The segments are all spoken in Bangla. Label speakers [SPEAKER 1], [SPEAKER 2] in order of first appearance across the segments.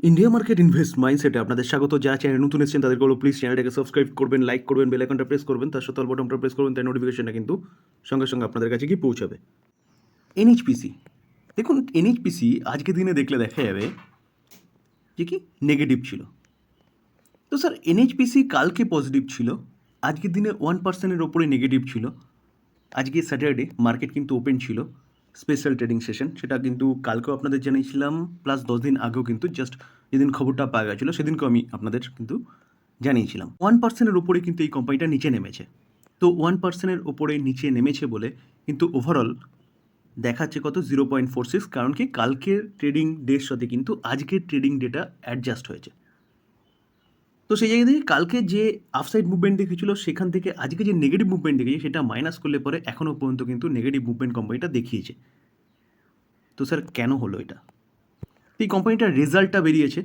[SPEAKER 1] ইন্ডিয়া মার্কেট ইনভেস্ট মাইন্ডসেটে আপনাদের স্বাগত। যারা চ্যানেল নতুন এসেছেন তাদের বলো প্লিজ চ্যানেলটাকে সাবস্ক্রাইব করবেন, লাইক করবেন, বেল আইকনটা প্রেস করবেন, তার সাথে অল বাটনটা প্রেস করবেন, তাই নোটিফিকেশনটা কিন্তু সঙ্গে সঙ্গে আপনাদের কাছে গিয়ে পৌঁছাবে। এনএইচপিসি, দেখুন এনএইচপিসি আজকের দিনে দেখলে দেখা যাবে যে কি নেগেটিভ ছিল। তো স্যার এনএইচপিসি কালকে পজিটিভ ছিল, আজকের দিনে 1%-এর ওপরে নেগেটিভ ছিল। আজকে স্যাটারডে, মার্কেট কিন্তু ওপেন ছিল, স্পেশাল ট্রেডিং সেশন, সেটা কিন্তু কালকেও আপনাদের জানিয়েছিলাম, প্লাস 10 দিন আগেও কিন্তু জাস্ট যেদিন খবরটা পাওয়া গেছিলো সেদিনকেও আমি আপনাদের কিন্তু জানিয়েছিলাম। 1%-এর ওপরে কিন্তু এই কোম্পানিটা নিচে নেমেছে। তো 1%-এর ওপরে নিচে নেমেছে বলে কিন্তু ওভারঅল দেখাচ্ছে কত 0.46, কারণ কি কালকের ট্রেডিং ডের সাথে কিন্তু আজকের ট্রেডিং ডেটা অ্যাডজাস্ট হয়েছে। তো সেই জায়গা থেকে কালকে যে আপসাইড মুভমেন্ট দেখেছিল সেখান থেকে আজকে যে নেগেটিভ মুভমেন্ট দেখেছি সেটা মাইনাস করলে পরে এখনও পর্যন্ত কিন্তু নেগেটিভ মুভমেন্ট কোম্পানিটা দেখিয়েছে। তো স্যার কেন হলো এটা? এই কোম্পানিটার রেজাল্টটা বেরিয়েছে,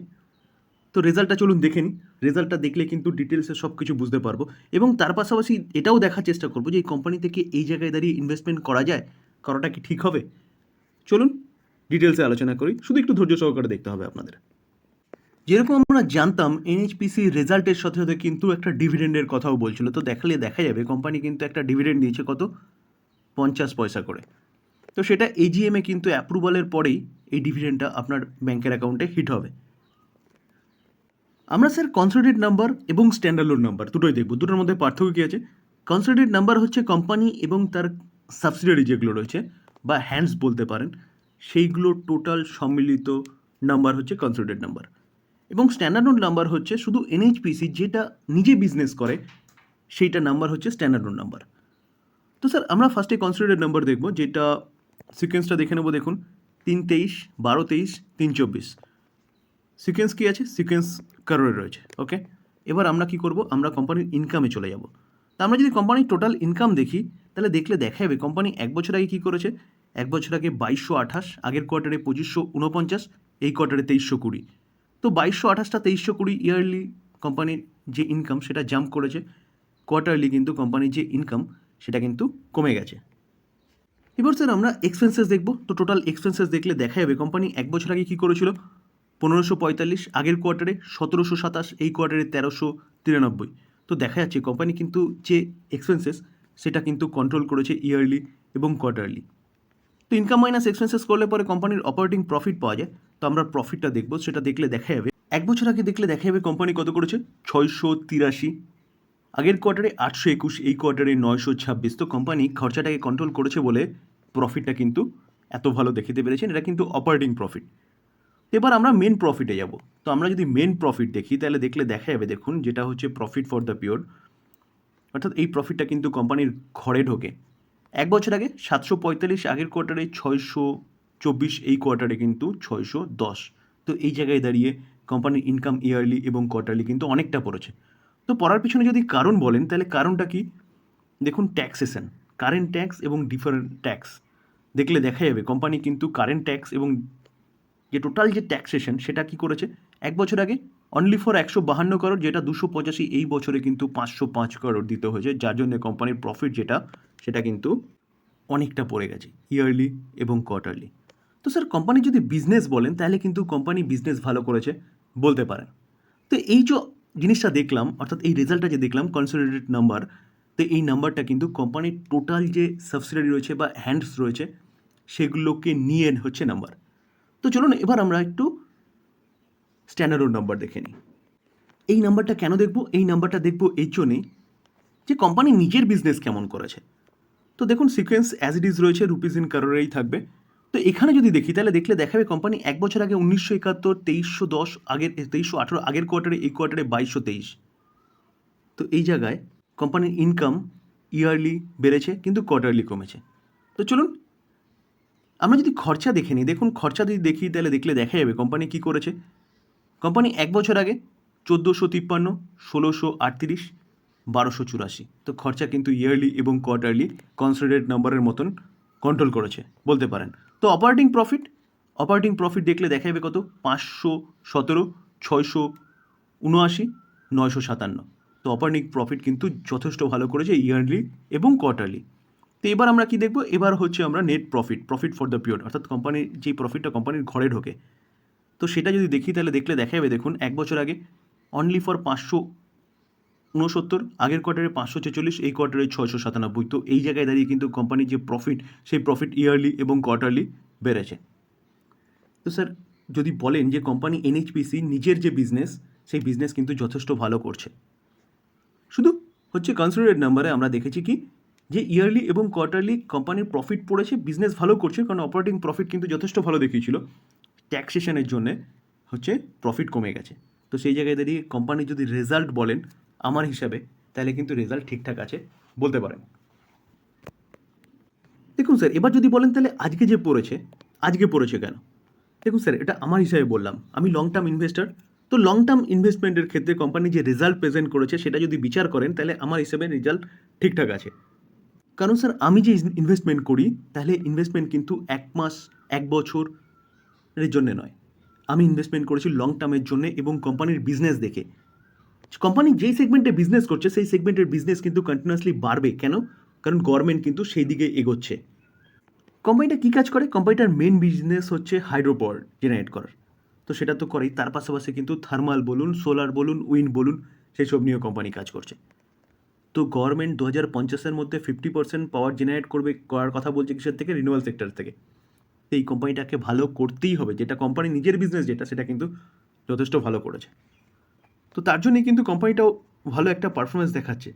[SPEAKER 1] তো রেজাল্টটা চলুন দেখে নিই। রেজাল্টটা দেখলে কিন্তু ডিটেলসে সব কিছু বুঝতে পারবো, এবং তার পাশাপাশি এটাও দেখার চেষ্টা করবো যে এই কোম্পানি থেকে এই জায়গায় দাঁড়িয়ে ইনভেস্টমেন্ট করা যায়, করাটা কি ঠিক হবে। চলুন ডিটেলসে আলোচনা করি, শুধু একটু ধৈর্য সহকারে দেখতে হবে আপনাদের। যেরকম আমরা জানতাম এনএইচপিসি রেজাল্টের সাথে সাথে কিন্তু একটা ডিভিডেন্ডের কথাও বলছিল, তো দেখালে দেখা যাবে কোম্পানি কিন্তু একটা ডিভিডেন্ড দিয়েছে কত, 50 পয়সা করে। তো সেটা এজিএমে কিন্তু অ্যাপ্রুভালের পরেই এই ডিভিডেন্ডটা আপনার ব্যাংকের অ্যাকাউন্টে হিট হবে। আমরা স্যার কনসোলিডেটেড নাম্বার এবং স্ট্যান্ডার্ড নাম্বার দুটোই দেখব, দুটোর মধ্যে পার্থক্য কী আছে। কনসোলিডেটেড নাম্বার হচ্ছে কোম্পানি এবং তার সাবসিডিয়ারি যেগুলো রয়েছে বা হ্যান্ডস বলতে পারেন, সেইগুলোর টোটাল সম্মিলিত নাম্বার হচ্ছে কনসোলিডেটেড নাম্বার, এবং স্ট্যান্ডার্ড নাম্বার হচ্ছে শুধু এনএইচপিসি যেটা নিজে বিজনেস করে সেইটা নাম্বার হচ্ছে স্ট্যান্ডার্ড নাম্বার। তো স্যার আমরা ফার্স্টে কনসোলিডেটেড নাম্বার দেখব, যেটা সিকোয়েন্সটা দেখে নেবো। দেখুন 3-23, 12-23, 3-24 সিকোয়েন্স কী আছে, সিকোয়েন্স কারোর রয়েছে। ওকে, এবার আমরা কি করব, আমরা কোম্পানির ইনকামে চলে যাব। তা আমরা যদি কোম্পানির টোটাল ইনকাম দেখি তাহলে দেখলে দেখা যাবে কোম্পানি এক বছর আগে কী করেছে। এক বছর আগে 2228, আগের কোয়ার্টারে 2549, এই কোয়ার্টারে 2320। তো 2228টা 2320 ইয়ারলি কোম্পানির যে ইনকাম সেটা জাম্প করেছে, কোয়ার্টারলি কিন্তু কোম্পানির যে ইনকাম সেটা কিন্তু কমে গেছে। এবার স্যার আমরা এক্সপেন্সেস দেখব। তো টোটাল এক্সপেন্সেস দেখলে দেখা যাবে কোম্পানি এক বছর আগে কী করেছিল, 1545, আগের কোয়ার্টারে 1727, এই কোয়ার্টারে 1393। তো দেখা যাচ্ছে কোম্পানি কিন্তু যে এক্সপেন্সেস সেটা কিন্তু কন্ট্রোল করেছে ইয়ারলি এবং কোয়ার্টারলি। তো ইনকাম মাইনাস এক্সপেন্সেস করলে পরে কোম্পানির অপারেটিং প্রফিট পাওয়া যায়। তো আমরা প্রফিটটা দেখব, সেটা দেখলে দেখা যাবে এক বছর আগে দেখলে দেখা যাবে কোম্পানি কত করেছে, 683, আগের কোয়ার্টারে 821, এই কোয়ার্টারে 926। তো কোম্পানি খরচাটাকে কন্ট্রোল করেছে বলে প্রফিটটা কিন্তু এত ভালো দেখিতে পেরেছেন, এটা কিন্তু অপারেটিং প্রফিট। এবার আমরা মেন প্রফিটে যাব। তো আমরা যদি মেন প্রফিট দেখি তাহলে দেখলে দেখা যাবে, দেখুন যেটা হচ্ছে প্রফিট ফর দ্য পিরিয়ড, অর্থাৎ এই প্রফিটটা কিন্তু কোম্পানির ঘরে ঢোকে এক বছর আগে 745, আগের কোয়ার্টারে 624, এই কোয়ার্টারে কিন্তু 610। তো এই জায়গায় দাঁড়িয়ে কোম্পানির ইনকাম ইয়ারলি এবং কোয়ার্টারলি কিন্তু অনেকটা পড়েছে। তো পড়ার পিছনে যদি কারণ বলেন তাহলে কারণটা কি, দেখুন ট্যাক্সেশন, কারেন্ট ট্যাক্স এবং ডিফারেন্ট ট্যাক্স দেখলে দেখা যাবে কোম্পানি কিন্তু কারেন্ট ট্যাক্স এবং যে টোটাল যে ট্যাক্সেশন সেটা কি করেছে এক বছর আগে অনলি ফর 152 করোড়, যেটা 285, এই বছরে কিন্তু 505 করোড় দিতে হয়েছে, যার জন্য কোম্পানির প্রফিট যেটা সেটা কিন্তু অনেকটা পড়ে গেছে ইয়ারলি এবং কোয়ার্টারলি। তো স্যার কোম্পানি যদি বিজনেস বলেন তাহলে কিন্তু কোম্পানি বিজনেস ভালো করেছে বলতে পারেন। তো এই যে জিনিসটা দেখলাম, অর্থাৎ এই রেজাল্টটা যে দেখলাম কনসোলিডেটেড নাম্বার, তো এই নাম্বারটা কিন্তু কোম্পানির টোটাল যে সাবসিডিয়ারি রয়েছে বা হ্যান্ডস রয়েছে সেগুলোকে নিয়ে হচ্ছে নাম্বার। তো চলুন এবার আমরা একটু স্ট্যান্ডার্ড নাম্বার দেখে নিই। এই নাম্বারটা কেন দেখব, এই নাম্বারটা দেখব এই জন্যেই যে কোম্পানি নিজের বিজনেস কেমন করেছে। তো দেখুন সিকোয়েন্স অ্যাজ ইট ইজ রয়েছে, রুপিস ইন কারোরেই থাকবে। তো এখানে যদি দেখি তাহলে দেখলে দেখাবে কোম্পানি এক বছর আগে 1971, 2310, আগের 2318, আগের কোয়ার্টারে এই কোয়ার্টারে 2223। তো এই জায়গায় কোম্পানির ইনকাম ইয়ারলি বেড়েছে কিন্তু কোয়ার্টারলি কমেছে। তো চলুন আমরা যদি খরচা দেখে নিই, দেখুন খরচা যদি দেখি তাহলে দেখলে দেখা যাবে কোম্পানি কী করেছে। কোম্পানি এক বছর আগে 1453, 1638, 1284। তো খরচা কিন্তু ইয়ারলি এবং কোয়ার্টারলি কনসোলিডেটেড নাম্বারের মতন কন্ট্রোল করেছে বলতে পারেন। তো অপারেটিং প্রফিট দেখলে দেখা যাবে কত, 517, 679, 957। তো অপারেটিং প্রফিট কিন্তু যথেষ্ট ভালো করেছে ইয়ারলি এবং কোয়ার্টারলি। তো এবার আমরা কি দেখব, এবার হচ্ছে আমরা net profit for the period, অর্থাৎ কোম্পানির যেই প্রফিটটা কোম্পানির ঘরে ঢোকে। তো সেটা যদি দেখি তাহলে দেখলে দেখা যাবে, দেখুন 1 বছর আগে অনলি ফর 569, আগের কোয়ার্টারে 546, এই কোয়ার্টারে 697। তো এই জায়গায় দাঁড়িয়ে কিন্তু কোম্পানির যে প্রফিট, সেই প্রফিট ইয়ারলি এবং কোয়ার্টারলি বেড়েছে। তো স্যার যদি বলেন যে কোম্পানি এনএইচপিসি নিজের যে বিজনেস, সেই বিজনেস কিন্তু যথেষ্ট ভালো করছে। শুধু হচ্ছে কনসিডারেড নাম্বারে আমরা দেখেছি কি যে ইয়ারলি এবং কোয়ার্টারলি কোম্পানির প্রফিট পড়েছে, বিজনেস ভালো করছে, কারণ অপারেটিং প্রফিট কিন্তু যথেষ্ট ভালো দেখিয়েছিল। ট্যাক্সেশনের জন্যে হচ্ছে প্রফিট কমে গেছে। তো সেই জায়গায় দাঁড়িয়ে কোম্পানি যদি রেজাল্ট বলেন আমার হিসাবে, তাহলে কিন্তু রেজাল্ট ঠিকঠাক আছে বলতে পারেন। দেখুন স্যার, এবার যদি বলেন তাহলে আজকে পড়েছে কেন? দেখুন স্যার, এটা আমার হিসাবে বললাম, আমি লং টার্ম ইনভেস্টার। তো লং টার্ম ইনভেস্টমেন্টের ক্ষেত্রে কোম্পানি যে রেজাল্ট প্রেজেন্ট করেছে সেটা যদি বিচার করেন, তাহলে আমার হিসাবে রেজাল্ট ঠিকঠাক আছে। কারণ স্যার আমি যে ইনভেস্টমেন্ট করি, তাহলে ইনভেস্টমেন্ট কিন্তু 1 মাস 1 বছরের জন্য নয়, আমি ইনভেস্টমেন্ট করেছি লং টার্মের জন্য এবং কোম্পানির বিজনেস দেখে। কোম্পানি যেই সেগমেন্টে বিজনেস করছে সেই সেগমেন্টের বিজনেস কিন্তু কন্টিনিউয়াসলি বাড়বে। কেন? কারণ গভর্নমেন্ট কিন্তু সেই দিকে এগোচ্ছে। কোম্পানিটা কী কাজ করে? কোম্পানিটার মেন বিজনেস হচ্ছে হাইড্রো পাওয়ার জেনারেট করার। তো সেটা তো করেই, তার পাশাপাশি কিন্তু থার্মাল বলুন, সোলার বলুন, উইন্ড বলুন, সেসব নিয়েও কোম্পানি কাজ করছে। তো গভর্নমেন্ট 2050-এর মধ্যে 50% পাওয়ার জেনারেট করার কথা বলছে কিসের থেকে? রিনিউয়াল সেক্টর থেকে। তো এই কোম্পানিটাকে ভালো করতেই হবে, যেটা কোম্পানি নিজের বিজনেস যেটা, সেটা কিন্তু যথেষ্ট ভালো করেছে। তো তার জন্যই কিন্তু কোম্পানিটাও ভালো একটা পারফরমেন্স দেখাচ্ছে।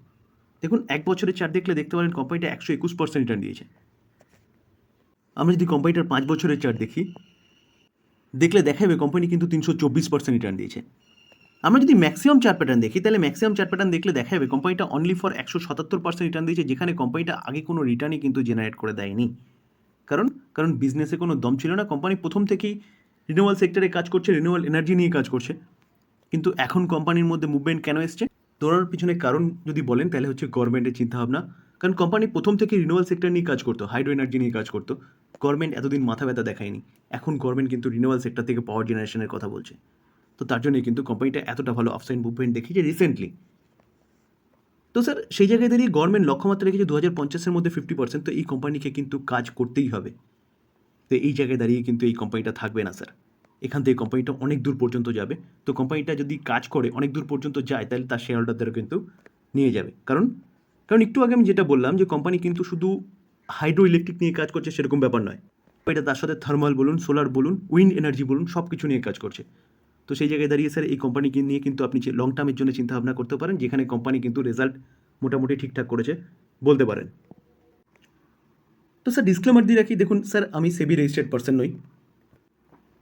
[SPEAKER 1] দেখুন 1 বছরের চার্ট দেখলে দেখতে পারেন কোম্পানিটা 121% রিটার্ন দিয়েছে। আমরা যদি কোম্পানিটার 5 বছরের চার্ট দেখি, দেখলে দেখা যাবে কোম্পানি কিন্তু 324% রিটার্ন দিয়েছে। আমরা যদি ম্যাক্সিমাম চার্ট প্যাটার্ন দেখি, তাহলে ম্যাক্সিমাম চার্ট প্যাটার্ন দেখলে দেখা যাবে কোম্পানিটা অনলি ফর 177% রিটার্ন দিয়েছে, যেখানে কোম্পানিটা আগে কোনো রিটার্নই কিন্তু জেনারেট করে দেয়নি। কারণ বিজনেসে কোনো দম ছিল না। কোম্পানি প্রথম থেকেই রিনিউয়াল সেক্টরে কাজ করছে, রিনিউয়াল এনার্জি নিয়ে কাজ করছে। কিন্তু এখন কোম্পানির মধ্যে মুভমেন্ট কেন এসছে? দৌড়ানোর পিছনে কারণ যদি বলেন তাহলে হচ্ছে গভর্নমেন্টের চিন্তাভাবনা। কারণ কোম্পানি প্রথম থেকে রিনিউয়াল সেক্টর নিয়ে কাজ করতো, হাইড্রো এনার্জি নিয়ে কাজ করতো। গভর্নমেন্ট এতদিন মাথা ব্যথা দেখায়নি। এখন গভর্নমেন্ট কিন্তু রিনিউয়াল সেক্টর থেকে পাওয়ার জেনারেশনের কথা বলছে। তো তার জন্যই কিন্তু কোম্পানিটা এতটা ভালো আপসাইড মুভমেন্ট দেখিয়েছে রিসেন্টলি। তো স্যার সেই জায়গায় দাঁড়িয়ে গভর্নমেন্ট লক্ষ্যমাত্রা রেখেছে 2050-এর মধ্যে 50%। তো এই কোম্পানিকে কিন্তু কাজ করতেই হবে। তো এই জায়গায় দাঁড়িয়ে কিন্তু এই কোম্পানিটা থাকবে না স্যার। এখান থেকে কোম্পানিটা অনেক দূর পর্যন্ত যাবে। তো কোম্পানিটা যদি কাজ করে অনেক দূর পর্যন্ত যায়, তাহলে তার শেয়ার হোল্ডারদেরও কিন্তু নিয়ে যাবে। কারণ একটু আগে আমি যেটা বললাম যে কোম্পানি কিন্তু শুধু হাইড্রো ইলেকট্রিক নিয়ে কাজ করছে সেরকম ব্যাপার নয়। এটা তার সাথে থার্মাল বলুন, সোলার বলুন, উইন্ড এনার্জি বলুন, সব কিছু নিয়ে কাজ করছে। তো সেই জায়গায় দাঁড়িয়ে স্যার এই কোম্পানিকে নিয়ে কিন্তু আপনি লং টার্মের জন্য চিন্তাভাবনা করতে পারেন, যেখানে কোম্পানি কিন্তু রেজাল্ট মোটামুটি ঠিকঠাক করেছে বলতে পারেন। তো স্যার ডিসক্লেমার দিয়ে রাখি, দেখুন স্যার আমি সেবি রেজিস্টার্ড পার্সন নই।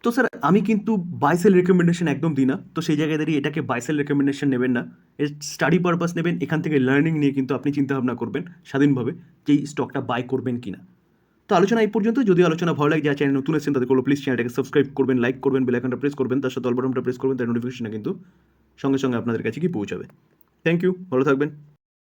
[SPEAKER 1] তো স্যার আমি কিন্তু বাই সেল রেকমেন্ডেশন একদম দিই না। তো সেই জায়গায় দাঁড়িয়ে এটাকে বাই সেল রেকমেন্ডেশন নেবেন না। এর স্টাডি পারপাস নেবেন, এখান থেকে লার্নিং নিয়ে কিন্তু আপনি চিন্তাভাবনা করবেন স্বাধীনভাবে যে এই স্টকটা বাই করবেন কিনা। তো আলোচনা এই পর্যন্ত। যদি আলোচনা ভালো লাগে, যারা চ্যানেল নতুন এসেছেন তাদের প্লিজ চ্যানেলটাকে সাবস্ক্রাইব করবেন, লাইক করবেন, বেল আইকনটা প্রেস করবেন, তার সাথে অল বাটনটা প্রেস করবেন, তার নোটিফিকেশনটা কিন্তু সঙ্গে সঙ্গে আপনাদের কাছে কি পৌঁছাবে। থ্যাংক ইউ, ভালো থাকবেন।